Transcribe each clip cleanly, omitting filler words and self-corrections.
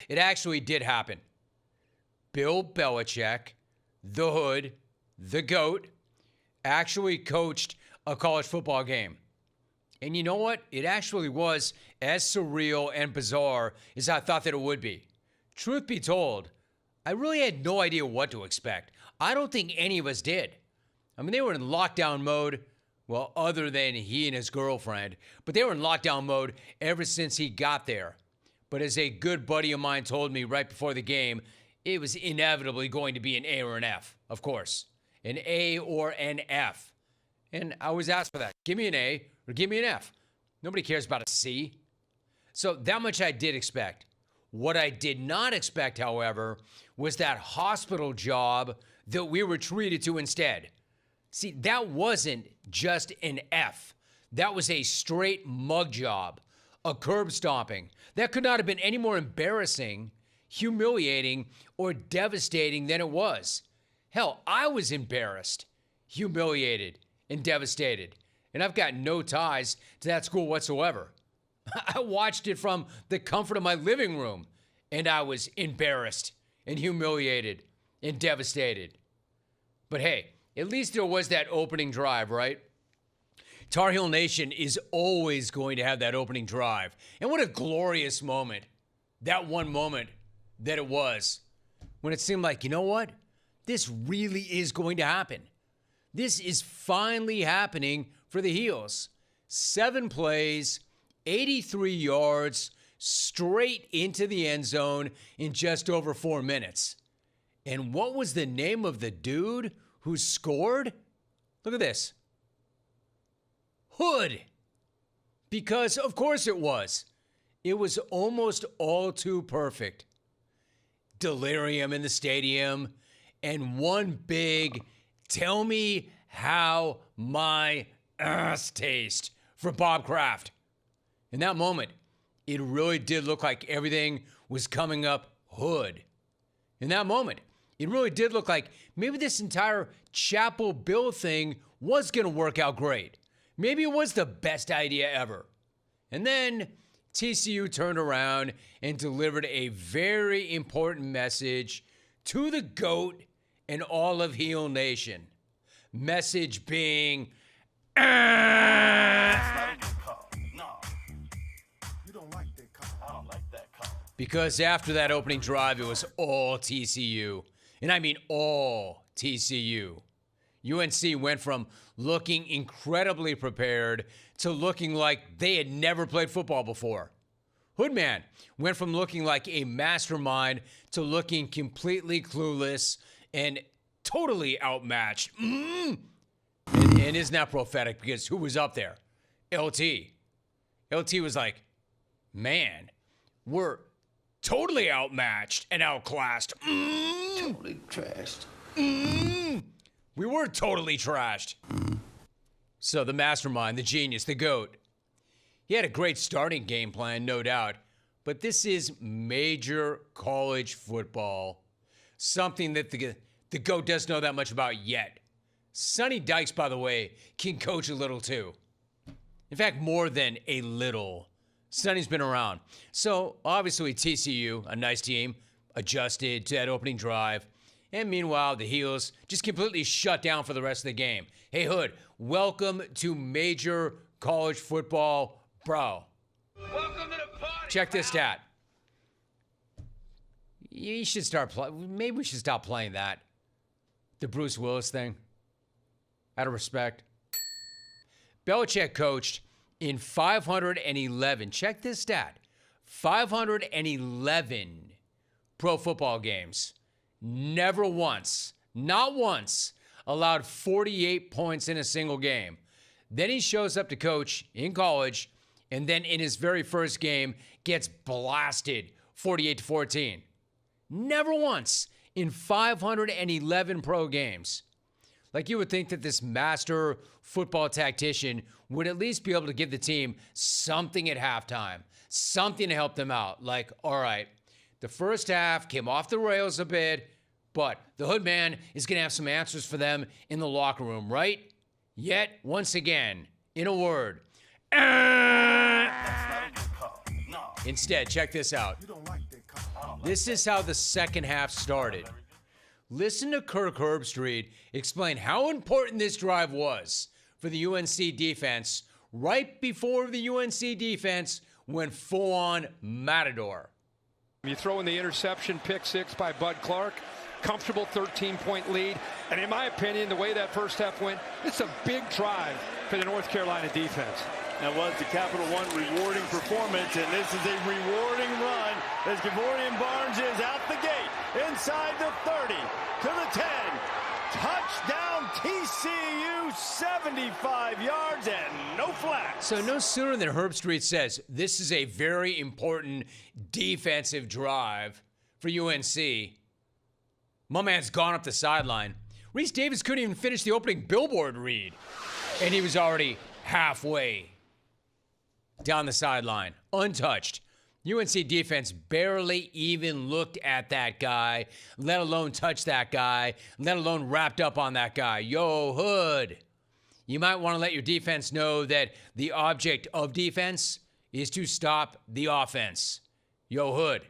it actually did happen. Bill Belichick, the Hood, the GOAT, actually coached a college football game. And you know what? It actually was as surreal and bizarre as I thought that it would be. Truth be told, I really had no idea what to expect. I don't think any of us did. I mean, they were in lockdown mode, well, other than he and his girlfriend, but they were in lockdown mode ever since he got there. But as a good buddy of mine told me right before the game, it was inevitably going to be an A or an F, of course. An A or an F. And I always ask for that. Give me an A or give me an F. Nobody cares about a C. So that much I did expect. What I did not expect, however, was that hospital job that we were treated to instead. See, that wasn't just an F. That was a straight mug job, a curb stomping. That could not have been any more embarrassing, humiliating, or devastating than it was. Hell, I was embarrassed, humiliated, and devastated. And I've got no ties to that school whatsoever. I watched it from the comfort of my living room, and I was embarrassed and humiliated and devastated. But hey, at least there was that opening drive, right? Tar Heel Nation is always going to have that opening drive. And what a glorious moment. That one moment that it was. When it seemed like, you know what? This really is going to happen. This is finally happening for the Heels. 7 plays, 83 yards, straight into the end zone in just over 4 minutes. And what was the name of the dude who scored? Look at this. Hood. Because of course it was. It was almost all too perfect. Delirium in the stadium, and one big, tell me how my ass tastes for Bob Kraft. In that moment, it really did look like everything was coming up Hood. In that moment, it really did look like maybe this entire Chapel Bill thing was going to work out great. Maybe it was the best idea ever. And then TCU turned around and delivered a very important message to the GOAT and all of Heel Nation. Message being, because after that opening drive, it was all TCU. And I mean all TCU. UNC went from looking incredibly prepared to looking like they had never played football before. Hoodman went from looking like a mastermind to looking completely clueless and totally outmatched. And isn't that prophetic? Because who was up there? LT. LT was like, man, we're totally outmatched and outclassed. Totally trashed. We were totally trashed. So the mastermind, the genius, the GOAT, he had a great starting game plan, no doubt. But this is major college football. Something that the GOAT doesn't know that much about yet. Sonny Dykes, by the way, can coach a little too. In fact, more than a little. Sonny's been around. So obviously TCU, a nice team, adjusted to that opening drive. And meanwhile, the Heels just completely shut down for the rest of the game. Hey, Hood, welcome to major college football, bro. Welcome to the party. Check this stat. You should start playing. Maybe we should stop playing that. The Bruce Willis thing. Out of respect. Belichick coached in 511. Check this stat. 511 pro football games. Never once, not once, allowed 48 points in a single game. Then he shows up to coach in college, and then in his very first game gets blasted 48-14. Never once in 511 pro games. Like, you would think that this master football tactician would at least be able to give the team something at halftime, something to help them out. Like, all right, the first half came off the rails a bit, but the Hoodman is going to have some answers for them in the locker room, right? Yet, once again, in a word, instead, check this out. You don't like that call. This is how the second half started. Listen to Kirk Herbstreit explain how important this drive was for the UNC defense right before the UNC defense went full-on Matador. You throw in the interception, pick six by Bud Clark, comfortable 13-point lead. And in my opinion, the way that first half went, it's a big drive for the North Carolina defense. That was the Capital One rewarding performance, and this is a rewarding run as Gavorian Barnes is out the gate, inside the 30, to the 10. Touchdown TCU, 75 yards and no flags. So no sooner than Herbstreit says, this is a very important defensive drive for UNC, my man's gone up the sideline. Reese Davis couldn't even finish the opening billboard read, and he was already halfway down the sideline, untouched. UNC defense barely even looked at that guy, let alone touch that guy, let alone wrapped up on that guy. Yo, Hood, you might want to let your defense know that the object of defense is to stop the offense. Yo, Hood,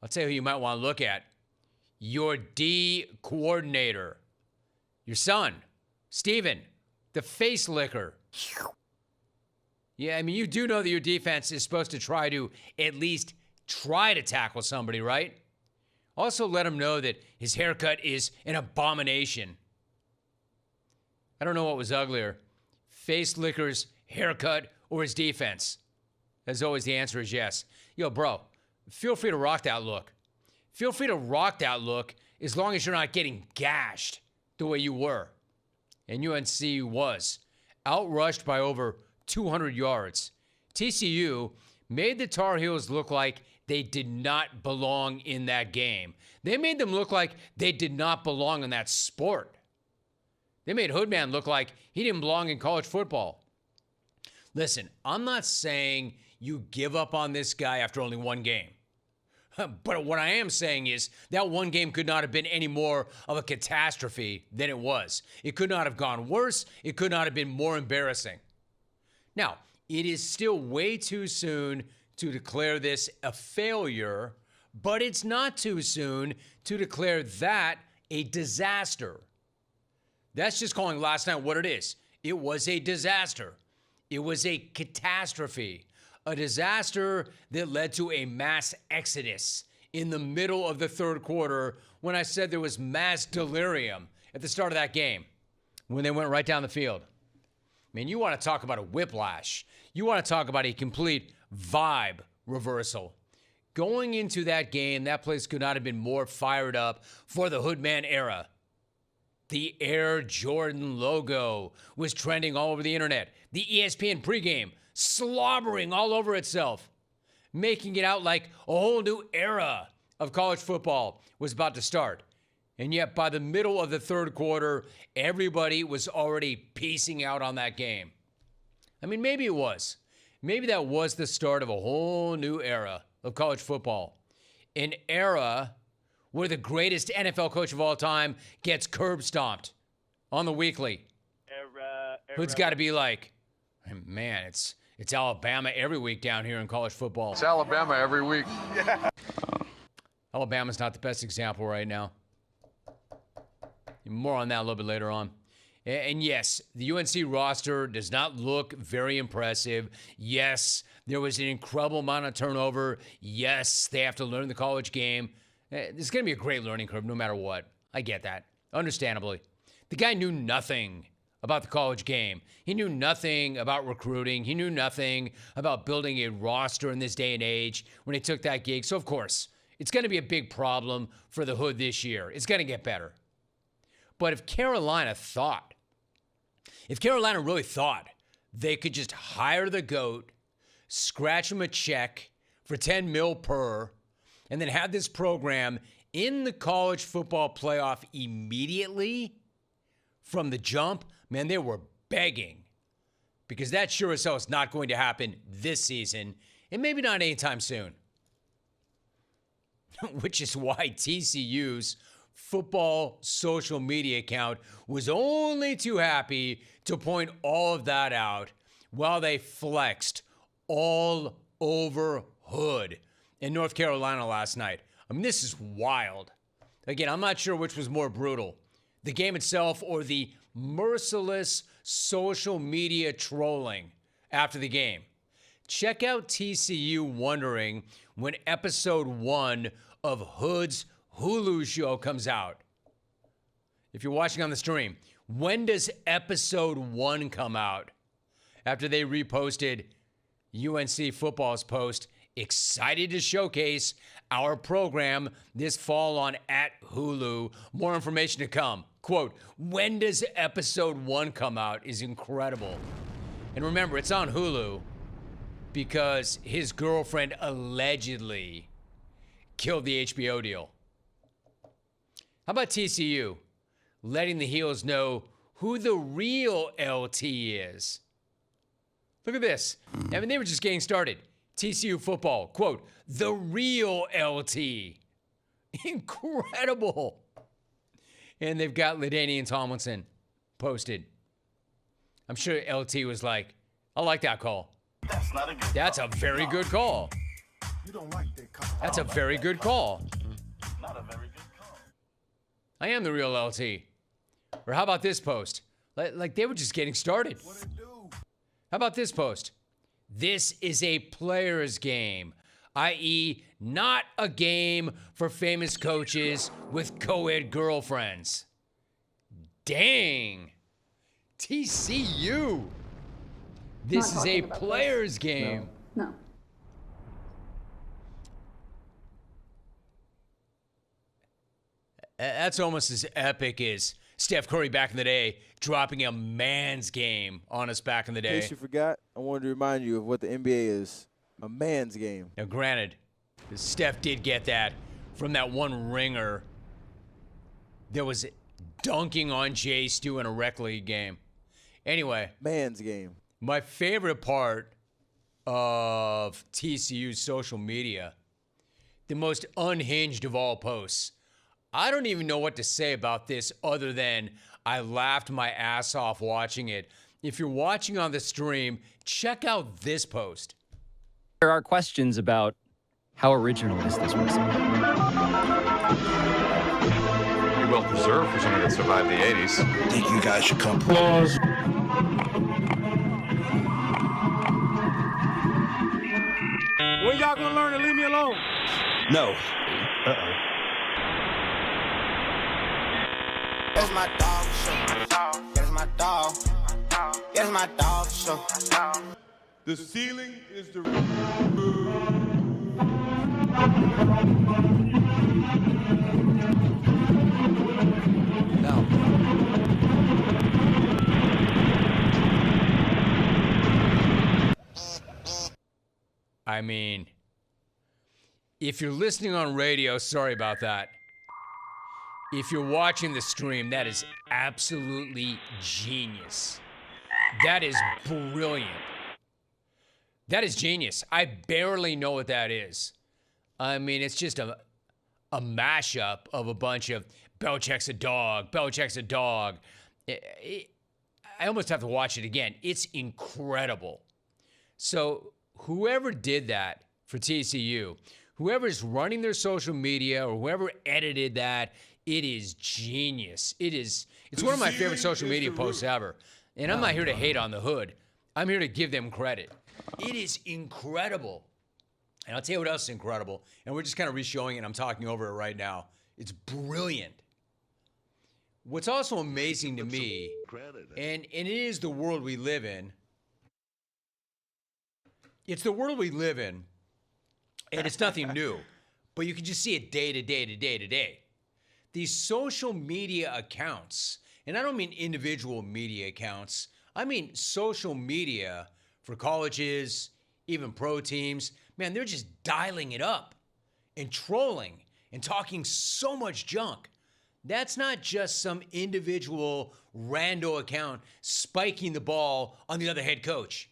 I'll tell you who you might want to look at. Your D coordinator, your son, Steven, the face licker. Yeah, I mean, you do know that your defense is supposed to try to at least try to tackle somebody, right? Also, let him know that his haircut is an abomination. I don't know what was uglier, face licker's haircut or his defense. As always, the answer is yes. Yo, bro, feel free to rock that look. Feel free to rock that look as long as you're not getting gashed the way you were. And UNC was outrushed by over 200 yards. TCU made the Tar Heels look like they did not belong in that game. They made them look like they did not belong in that sport. They made Hoodman look like he didn't belong in college football. Listen, I'm not saying you give up on this guy after only one game. But what I am saying is that one game could not have been any more of a catastrophe than it was. It could not have gone worse. It could not have been more embarrassing. Now, it is still way too soon to declare this a failure, but it's not too soon to declare that a disaster. That's just calling last night what it is. It was a disaster. It was a catastrophe. A disaster that led to a mass exodus in the middle of the third quarter when I said there was mass delirium at the start of that game when they went right down the field. Man, you want to talk about a whiplash. You want to talk about a complete vibe reversal. Going into that game, that place could not have been more fired up for the Hoodman era. The Air Jordan logo was trending all over the internet. The ESPN pregame slobbering all over itself, making it out like a whole new era of college football was about to start. And yet, by the middle of the third quarter, everybody was already peacing out on that game. I mean, maybe it was. Maybe that was the start of a whole new era of college football. An era where the greatest NFL coach of all time gets curb stomped on the weekly. Who's got to be like, man, it's Alabama every week down here in college football. It's Alabama every week. Yeah. Alabama's not the best example right now. More on that a little bit later on. And yes, the UNC roster does not look very impressive. Yes, there was an incredible amount of turnover. Yes, they have to learn the college game. It's going to be a great learning curve no matter what. I get that. Understandably. The guy knew nothing about the college game. He knew nothing about recruiting. He knew nothing about building a roster in this day and age when he took that gig. So, of course, it's going to be a big problem for the Hood this year. It's going to get better. But if Carolina really thought they could just hire the GOAT, scratch him a check for $10 million per, and then have this program in the college football playoff immediately from the jump, man, they were begging. Because that sure as hell is not going to happen this season, and maybe not anytime soon. Which is why TCU's football social media account was only too happy to point all of that out while they flexed all over Hood in North Carolina last night. I mean, this is wild. Again, I'm not sure which was more brutal, the game itself or the merciless social media trolling after the game. Check out TCU wondering when episode 1 of Hood's Hulu show comes out. If you're watching on the stream, when does episode 1 come out? After they reposted UNC football's post, excited to showcase our program this fall on @Hulu. More information to come. Quote, when does episode 1 come out is incredible. And remember, it's on Hulu because his girlfriend allegedly killed the HBO deal. How about TCU letting the Heels know who the real LT is? Look at this. I mean, they were just getting started. TCU football, quote, the real LT. Incredible. And they've got LaDainian Tomlinson posted. I'm sure LT was like, I like that call. That's not a good That's a very good call. You don't like that call. That's a very good call. Not a very good call. I am the real LT. Or how about this post? Like they were just getting started. What it do? How about this post? This is a player's game, i.e., not a game for famous coaches with co-ed girlfriends. Dang. TCU. This is a player's game. No. That's almost as epic as Steph Curry back in the day dropping a man's game on us back in the In day. case you forgot, I wanted to remind you of what the NBA is. A man's game. Now, granted, Steph did get that from that one ringer that was dunking on Jay Stu in a rec league game. Anyway, Man's game. my favorite part of TCU's social media, the most unhinged of all posts. I don't even know what to say about this other than I laughed my ass off watching it. If you're watching on the stream, check out this post. There are questions about how original is this was. Pretty well preserved for something that survived the 80s. I think you guys should come. When y'all gonna learn to leave me alone? No. It's my dog show. It's my dog. It's my dog show. The ceiling is the I mean, if you're listening on radio, sorry about that. If you're watching the stream, that is absolutely genius. That is brilliant. That is genius. I barely know what that is. I mean, it's just a mashup of a bunch of Belichick's a dog, Belichick's a dog. I almost have to watch it again. It's incredible. So whoever did that for TCU, whoever's running their social media or whoever edited that, it is genius. It's one of my favorite social media posts ever. And I'm not here to hate on the Hood. I'm here to give them credit. It is incredible. And I'll tell you what else is incredible. And we're just kind of re-showing it. I'm talking over it right now. It's brilliant. What's also amazing to me, and it is the world we live in. It's the world we live in, and it's nothing new. But you can just see it day to day to day to day. These social media accounts, and I don't mean individual media accounts, I mean social media for colleges, even pro teams. Man, they're just dialing it up and trolling and talking so much junk. That's not just some individual rando account spiking the ball on the other head coach.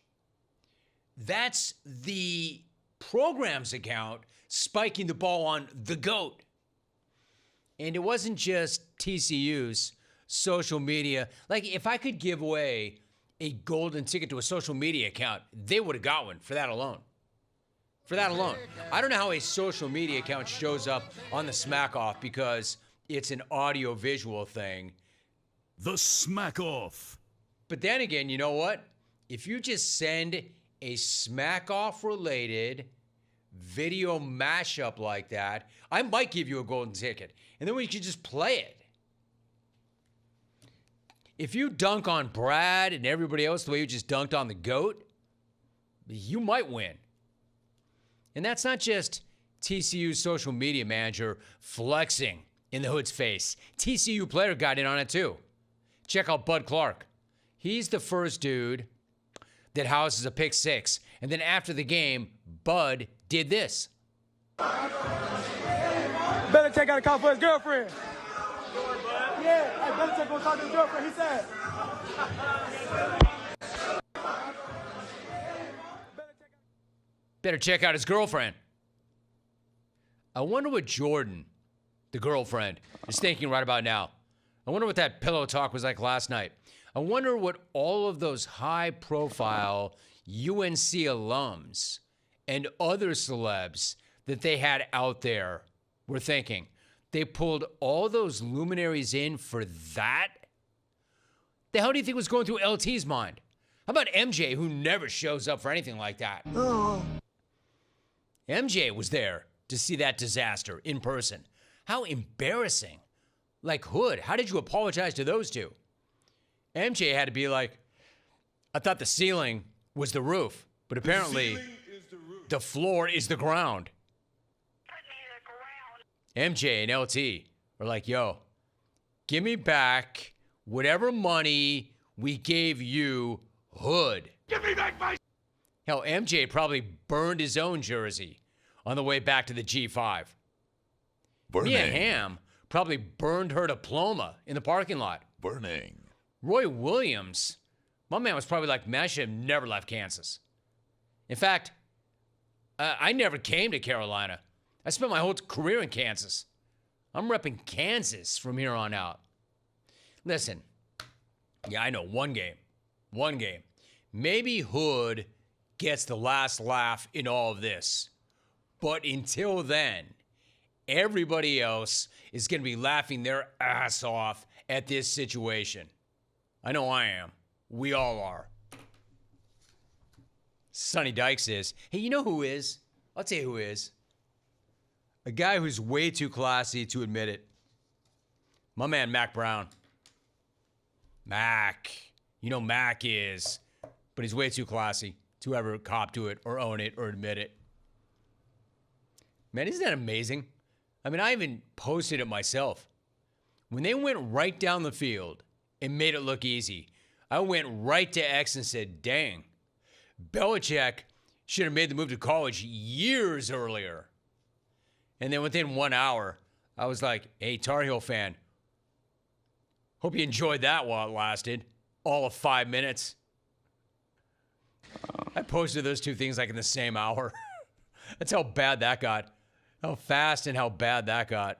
That's the program's account spiking the ball on the GOAT. And it wasn't just TCU's social media. Like, if I could give away a golden ticket to a social media account, they would have got one for that alone. For that alone. I don't know how a social media account shows up on the Smack Off because it's an audio-visual thing. The Smack Off. But then again, you know what? If you just send a Smack Off related video mashup like that, I might give you a golden ticket. And then we could just play it. If you dunk on Brad and everybody else the way you just dunked on the GOAT, you might win. And that's not just TCU's social media manager flexing in the Hood's face. TCU player got in on it too. Check out Bud Clark. He's the first dude that houses a pick six. And then after the game, Bud did this. Belichick got to call for his girlfriend. Yeah, hey, Belichick gonna talk to his girlfriend, he said. Better check out his girlfriend. I wonder what Jordan, the girlfriend, is thinking right about now. I wonder what that pillow talk was like last night. I wonder what all of those high-profile UNC alums and other celebs that they had out there were thinking. They pulled all those luminaries in for that? The hell do you think was going through LT's mind? How about MJ, who never shows up for anything like that? Oh. MJ was there to see that disaster in person. How embarrassing. Like, Hood, how did you apologize to those two? MJ had to be like, I thought the ceiling was the roof, but apparently the floor is the ground. MJ and LT are like, yo, give me back whatever money we gave you, Hood. Give me back my... Hell, MJ probably burned his own jersey on the way back to the G5. Burning. Mia Hamm probably burned her diploma in the parking lot. Burning. Roy Williams, my man was probably like, man, I should have never left Kansas. In fact, I never came to Carolina. I spent my whole career in Kansas. I'm repping Kansas from here on out. Listen, yeah, I know, one game. Maybe Hood gets the last laugh in all of this. But until then, everybody else is going to be laughing their ass off at this situation. I know I am. We all are. Sonny Dykes is. Hey, you know who is? I'll tell you who is. A guy who's way too classy to admit it. My man, Mac Brown. Mac. You know Mac is. But he's way too classy to ever cop to it or own it or admit it. Man, isn't that amazing? I mean, I even posted it myself. When they went right down the field and made it look easy, I went right to X and said, dang, Belichick should have made the move to college years earlier. And then within 1 hour, I was like, hey, Tar Heel fan, hope you enjoyed that while it lasted. All of 5 minutes. I posted those two things like in the same hour. That's how bad that got. How fast and how bad that got.